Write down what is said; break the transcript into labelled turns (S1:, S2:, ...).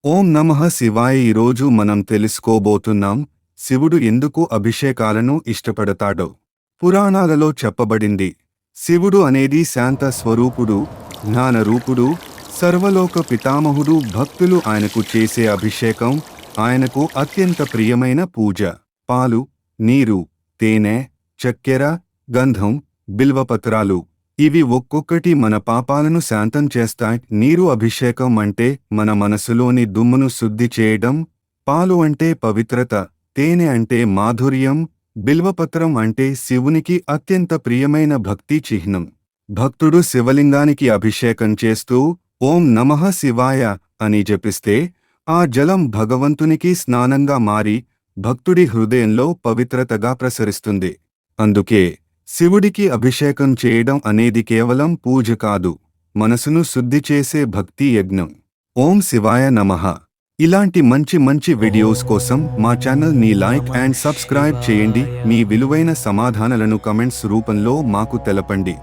S1: ఓం నమః శివాయ. ఈరోజు మనం తెలుసుకోబోతున్నాం శివుడు ఎందుకు అభిషేకాలను ఇష్టపడతాడో. పురాణాలలో చెప్పబడింది, శివుడు అనేది శాంత స్వరూపుడు, జ్ఞానరూపుడు, సర్వలోక పితామహుడు. భక్తులు ఆయనకు చేసే అభిషేకం ఆయనకు అత్యంత ప్రియమైన పూజ. పాలు, నీరు, తేనె, చక్కెర, గంధం, బిల్వపత్రాలు ఇవి ఒక్కొక్కటి మన పాపాలను శాంతం చేస్తాయి. నీరు అభిషేకం అంటే మన మనసులోని దుమ్మును శుద్ధి చేయడం, పాలు అంటే పవిత్రత, తేనె అంటే మాధుర్యం, బిల్వపత్రం అంటే శివునికి అత్యంత ప్రియమైన భక్తి చిహ్నం. భక్తుడు శివలింగానికి అభిషేకం చేస్తూ ఓం నమః శివాయ అని జపిస్తే ఆ జలం భగవంతునికి స్నానంగా మారి భక్తుడి హృదయంలో పవిత్రతగా ప్రసరిస్తుంది. అందుకే శివుడికి అభిషేకం చేయడం అనేది కేవలం పూజ కాదు, మనసును శుద్ధి చేసే భక్తి యజ్ఞం. ఓం శివాయ నమః. ఇలాంటి మంచి వీడియోస్ కోసం మా ఛానల్ ని లైక్ అండ్ సబ్స్క్రైబ్ చేయండి. మీ విలువైన సమాధానాలను కమెంట్స్ రూపంలో మాకు తెలపండి.